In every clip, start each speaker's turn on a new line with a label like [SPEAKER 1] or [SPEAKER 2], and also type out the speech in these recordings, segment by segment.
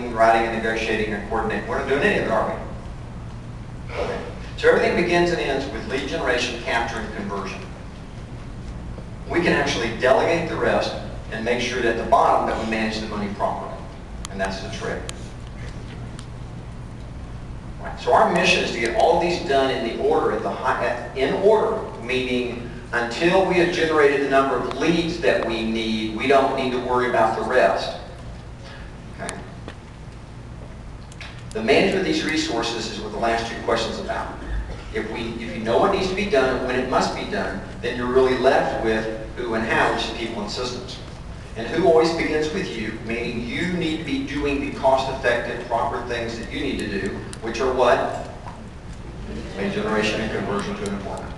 [SPEAKER 1] marketing, writing and negotiating and coordinating. We're not doing any of it, are we? Okay. So everything begins and ends with lead generation, capture, and conversion. We can actually delegate the rest and make sure that at the bottom that we manage the money properly. And that's the trick. Right. So our mission is to get all of these done in the order, in order, meaning until we have generated the number of leads that we need, we don't need to worry about the rest. Okay. The management of these resources is what the last two questions about. If you know what needs to be done and when it must be done, then you're really left with who and how, which is people and systems. And who always begins with you, meaning you need to be doing the cost-effective, proper things that you need to do, which are what? Lead generation and conversion to an appointment.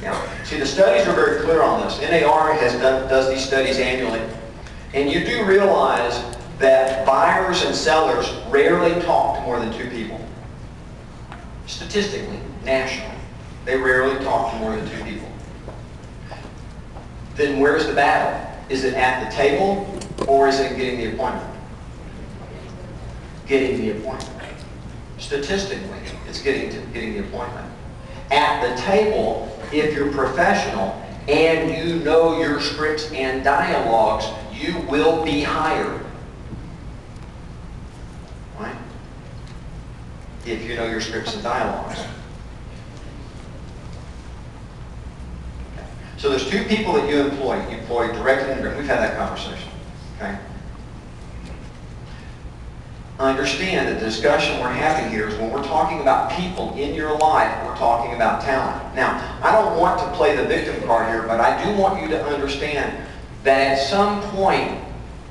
[SPEAKER 1] Now, see, the studies are very clear on this. NAR does these studies annually. And you do realize that buyers and sellers rarely talk to more than two people. Statistically, nationally, they rarely talk to more than two people. Then where's the battle? Is it at the table or is it getting the appointment? Getting the appointment. Statistically, it's getting the appointment. At the table, if you're professional and you know your scripts and dialogues, you will be hired. Right? If you know your scripts and dialogues. So there's two people that you employ. You employ directly and indirectly. We've had that conversation. Okay? Understand that the discussion we're having here is when we're talking about people in your life, we're talking about talent. Now, I don't want to play the victim card here, but I do want you to understand that at some point,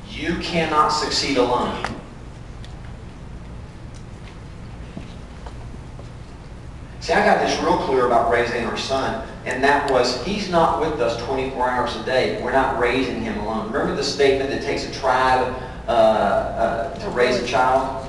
[SPEAKER 1] you cannot succeed alone. See, I got this real clear about raising our son, and that was, he's not with us 24 hours a day. We're not raising him alone. Remember the statement that it takes a tribe to raise a child?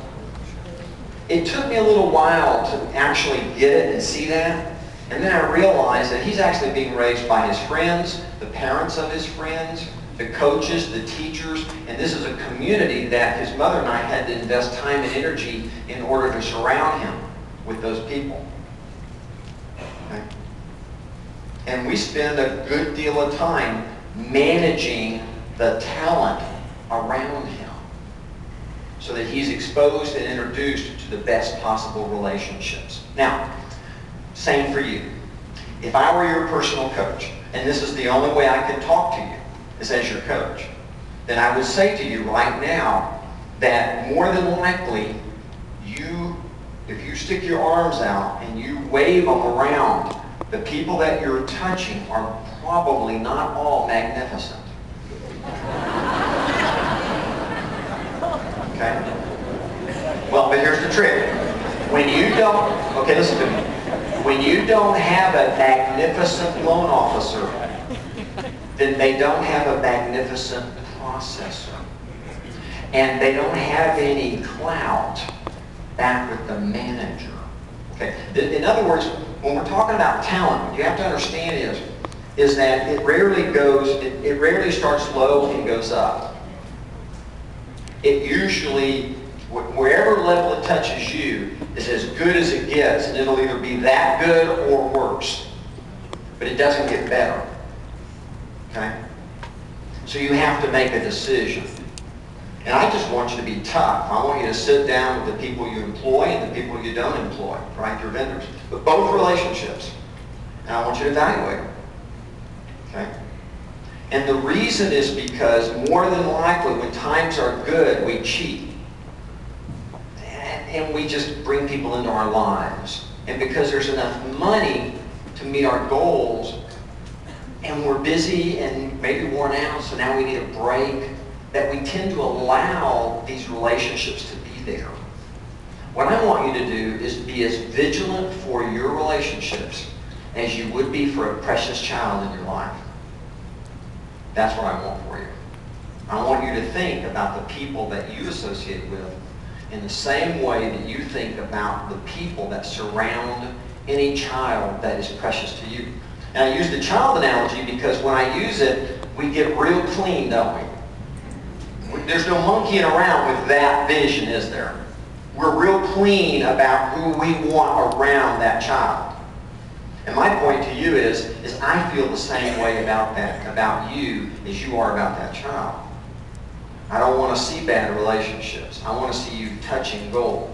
[SPEAKER 1] It took me a little while to actually get it and see that, and then I realized that he's actually being raised by his friends, the parents of his friends, the coaches, the teachers, and this is a community that his mother and I had to invest time and energy in order to surround him with those people. Okay? And we spend a good deal of time managing the talent around him so that he's exposed and introduced to the best possible relationships. Now, same for you. If I were your personal coach, and this is the only way I can talk to you, is as your coach, then I would say to you right now that more than likely, if you stick your arms out and you wave them around, the people that you're touching are probably not all magnificent. Okay? Well, but here's the trick. When you don't, okay, listen to me. When you don't have a magnificent loan officer, then they don't have a magnificent processor. And they don't have any clout back with the manager. Okay? In other words, when we're talking about talent, what you have to understand is that it rarely starts low and goes up. It usually, wherever level it touches you, is as good as it gets, and it'll either be that good or worse. But it doesn't get better. Okay? So you have to make a decision. And I just want you to be tough. I want you to sit down with the people you employ and the people you don't employ, right? Your vendors. But both relationships. And I want you to evaluate them. Okay? And the reason is because more than likely when times are good, we cheat. And we just bring people into our lives. And because there's enough money to meet our goals, and we're busy and maybe worn out, so now we need a break, that we tend to allow these relationships to be there. What I want you to do is be as vigilant for your relationships as you would be for a precious child in your life. That's what I want for you. I want you to think about the people that you associate with in the same way that you think about the people that surround any child that is precious to you. And I use the child analogy because when I use it, we get real clean, don't we? there's no monkeying around with that vision, is there? We're real clean about who we want around that child. And my point to you is I feel the same way about that, about you, as you are about that child. I don't want to see bad relationships. I want to see you touching gold.